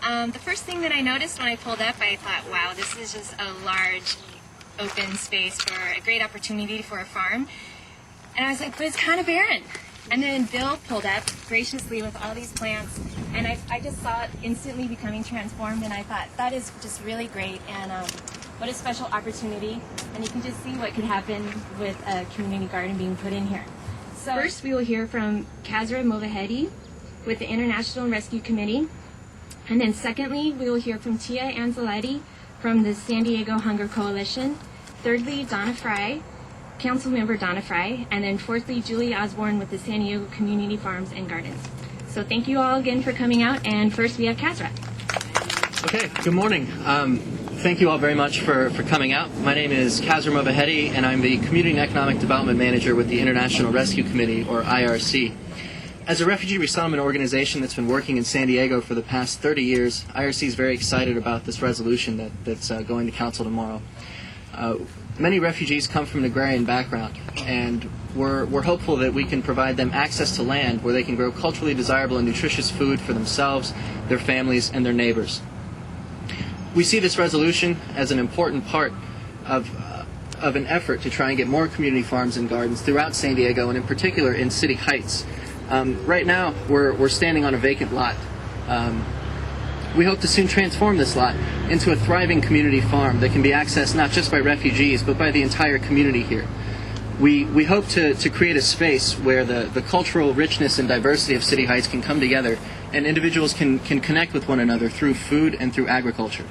The first thing that I noticed when I pulled up, I thought, wow, this is just a large open space for a great opportunity for a farm. And I was like, but it's kind of barren. And then Bill pulled up graciously with all these plants, and I just saw it instantly becoming transformed, and I thought, that is just really great, and what a special opportunity. And you can just see what could happen with a community garden being put in here. So first we will hear from Kazra Movahedi with the International Rescue Committee. And then secondly, we will hear from Tia Anzaletti from the San Diego Hunger Coalition. Thirdly, Donna Frye, Councilmember Donna Frye, and then fourthly, Julie Osborne with the San Diego Community Farms and Gardens. So thank you all again for coming out, and first we have Kazra. Okay, good morning. Thank you all very much for coming out. My name is Kazra Movahedi, and I'm the Community and Economic Development Manager with the International Rescue Committee, or IRC. As a refugee resettlement organization that's been working in San Diego for the past 30 years, IRC is very excited about this resolution that's going to council tomorrow. Many refugees come from an agrarian background, and we're hopeful that we can provide them access to land where they can grow culturally desirable and nutritious food for themselves, their families, and their neighbors. We see this resolution as an important part of an effort to try and get more community farms and gardens throughout San Diego, and in particular in City Heights. Right now, we're standing on a vacant lot. We hope to soon transform this lot into a thriving community farm that can be accessed not just by refugees, but by the entire community here. We hope to create a space where the cultural richness and diversity of City Heights can come together, and individuals can connect with one another through food and through agriculture.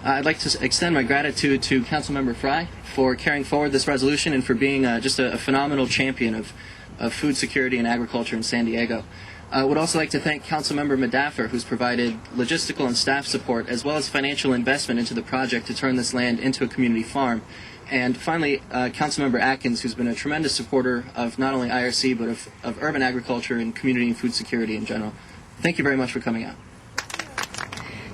I'd like to extend my gratitude to Councilmember Frye for carrying forward this resolution and for being just a phenomenal champion of food security and agriculture in San Diego. I would also like to thank Councilmember Madaffer, who's provided logistical and staff support as well as financial investment into the project to turn this land into a community farm. And finally, Councilmember Atkins, who's been a tremendous supporter of not only IRC but of urban agriculture and community and food security in general. Thank you very much for coming out.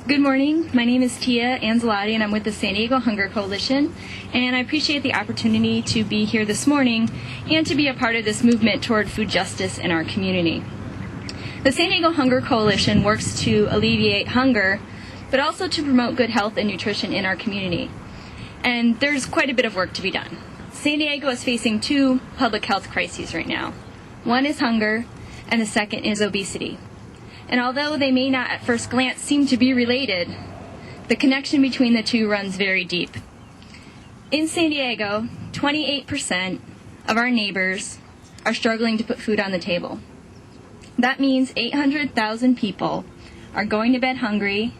Good morning. My name is Tia Anzaletti, and I'm with the San Diego Hunger Coalition. And I appreciate the opportunity to be here this morning and to be a part of this movement toward food justice in our community. The San Diego Hunger Coalition works to alleviate hunger, but also to promote good health and nutrition in our community. And there's quite a bit of work to be done. San Diego is facing two public health crises right now. One is hunger, and the second is obesity. And although they may not at first glance seem to be related, the connection between the two runs very deep. In San Diego, 28% of our neighbors are struggling to put food on the table. That means 800,000 people are going to bed hungry,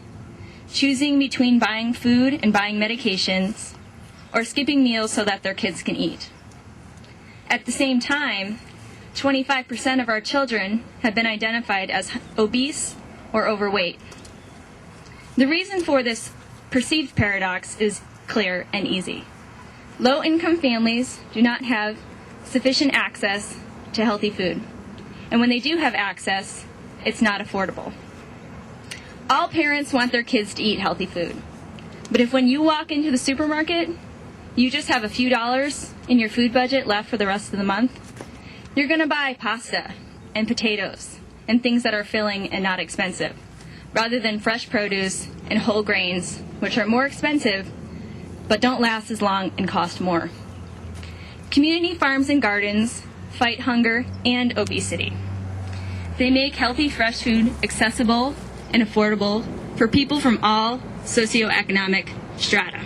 choosing between buying food and buying medications, or skipping meals so that their kids can eat. At the same time, 25% of our children have been identified as obese or overweight. The reason for this perceived paradox is clear and easy. Low-income families do not have sufficient access to healthy food. And when they do have access, it's not affordable. All parents want their kids to eat healthy food. But if when you walk into the supermarket, you just have a few dollars in your food budget left for the rest of the month, you're going to buy pasta and potatoes and things that are filling and not expensive, rather than fresh produce and whole grains, which are more expensive but don't last as long and cost more. Community farms and gardens fight hunger and obesity. They make healthy, fresh food accessible and affordable for people from all socioeconomic strata.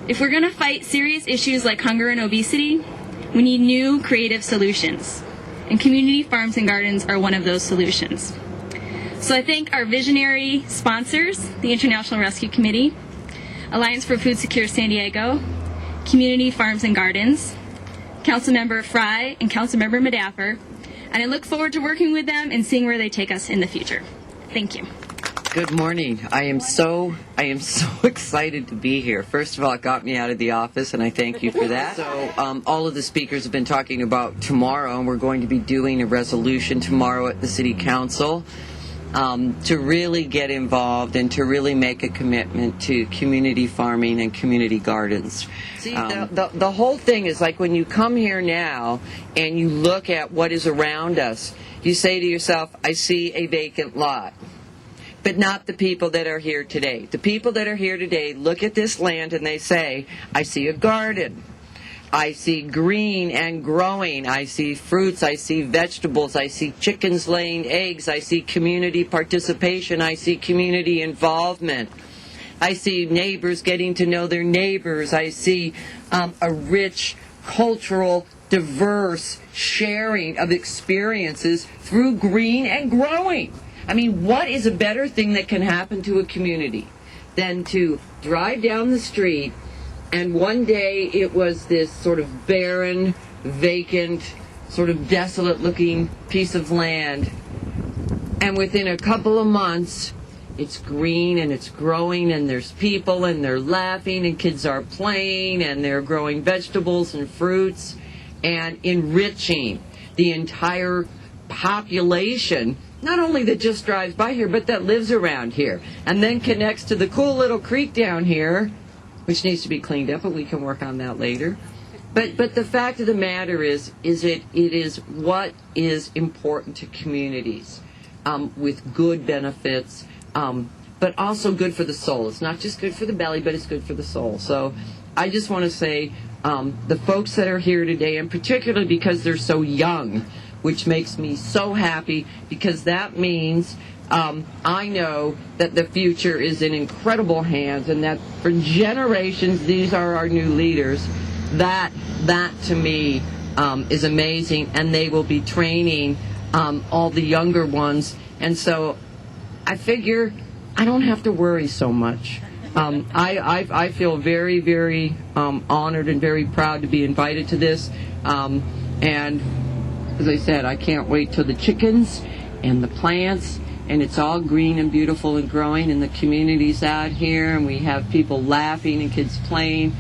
If we're going to fight serious issues like hunger and obesity, we need new, creative solutions. And community farms and gardens are one of those solutions. So I thank our visionary sponsors, the International Rescue Committee, Alliance for Food Secure San Diego, Community Farms and Gardens, Councilmember Frye and Councilmember Madaffer, and I look forward to working with them and seeing where they take us in the future. Thank you. Good morning. I am so excited to be here. First of all, it got me out of the office, and I thank you for that. So all of the speakers have been talking about tomorrow, and we're going to be doing a resolution tomorrow at the City Council to really get involved and to really make a commitment to community farming and community gardens. See, the whole thing is like when you come here now and you look at what is around us, you say to yourself, I see a vacant lot. but not the people that are here today. The people that are here today look at this land and they say, I see a garden. I see green and growing. I see fruits. I see vegetables. I see chickens laying eggs. I see community participation. I see community involvement. I see neighbors getting to know their neighbors. I see a rich, cultural, diverse sharing of experiences through green and growing. I mean, what is a better thing that can happen to a community than to drive down the street and one day it was this sort of barren, vacant, sort of desolate-looking piece of land. And within a couple of months, it's green and it's growing and there's people and they're laughing and kids are playing and they're growing vegetables and fruits and enriching the entire population, not only that just drives by here, but that lives around here and then connects to the cool little creek down here, which needs to be cleaned up, but we can work on that later. But the fact of the matter is it is what is important to communities with good benefits, but also good for the soul. It's not just good for the belly, but it's good for the soul. So I just want to say the folks that are here today, and particularly because they're so young, which makes me so happy, because that means I know that the future is in incredible hands and that for generations these are our new leaders. That to me is amazing, and they will be training all the younger ones. And so I figure I don't have to worry so much. I feel very, very honored and very proud to be invited to this. And as I said, I can't wait till the chickens and the plants, and it's all green and beautiful and growing, and the community's out here, and we have people laughing and kids playing.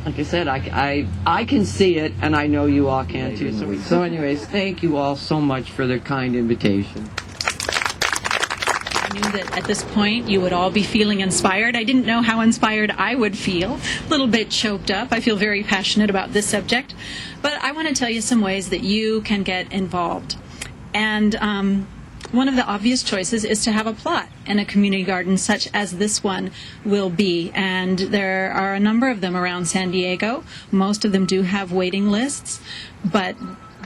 Like I said, I can see it, and I know you all can too. So anyways, thank you all so much for the kind invitation. I knew that at this point you would all be feeling inspired. I didn't know how inspired I would feel. A little bit choked up. I feel very passionate about this subject. But I want to tell you some ways that you can get involved. And one of the obvious choices is to have a plot in a community garden such as this one will be. And there are a number of them around San Diego. Most of them do have waiting lists, but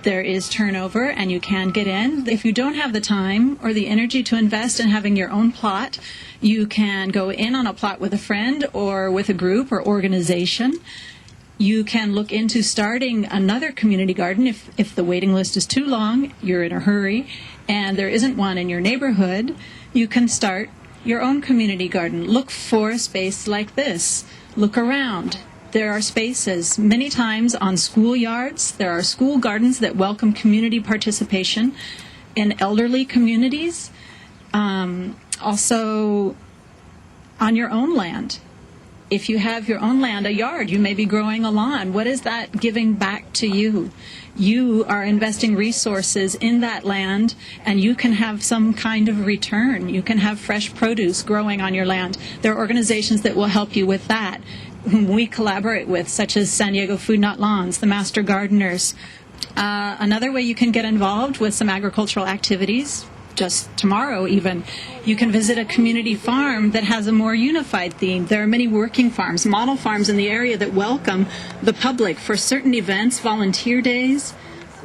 there is turnover and you can get in. If you don't have the time or the energy to invest in having your own plot, you can go in on a plot with a friend or with a group or organization. You can look into starting another community garden if the waiting list is too long, you're in a hurry, and there isn't one in your neighborhood. You can start your own community garden. Look for a space like this. Look around. There are spaces many times on schoolyards. There are school gardens that welcome community participation in elderly communities. Also on your own land. If you have your own land, a yard, you may be growing a lawn. What is that giving back to you? You are investing resources in that land, and you can have some kind of return. You can have fresh produce growing on your land. There are organizations that will help you with that, whom we collaborate with, such as San Diego Food Not Lawns, the Master Gardeners. Another way you can get involved with some agricultural activities, just tomorrow even, you can visit a community farm that has a more unified theme. There are many working farms, model farms in the area that welcome the public for certain events, volunteer days.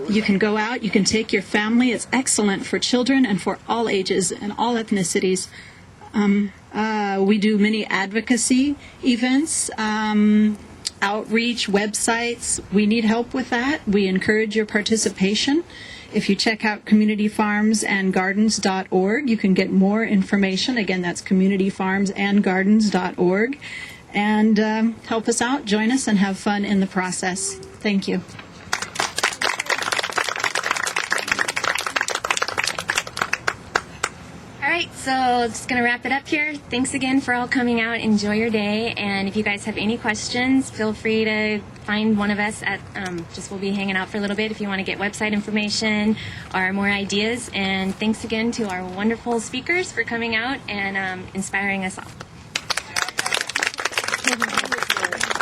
You can go out, you can take your family. It's excellent for children and for all ages and all ethnicities. We do many advocacy events, outreach, websites. We need help with that. We encourage your participation. If you check out communityfarmsandgardens.org, you can get more information. Again, that's communityfarmsandgardens.org. And help us out, join us, and have fun in the process. Thank you. All right, so just going to wrap it up here. Thanks again for all coming out. Enjoy your day. And if you guys have any questions, feel free to find one of us at, we'll be hanging out for a little bit if you want to get website information or more ideas. And thanks again to our wonderful speakers for coming out and inspiring us all.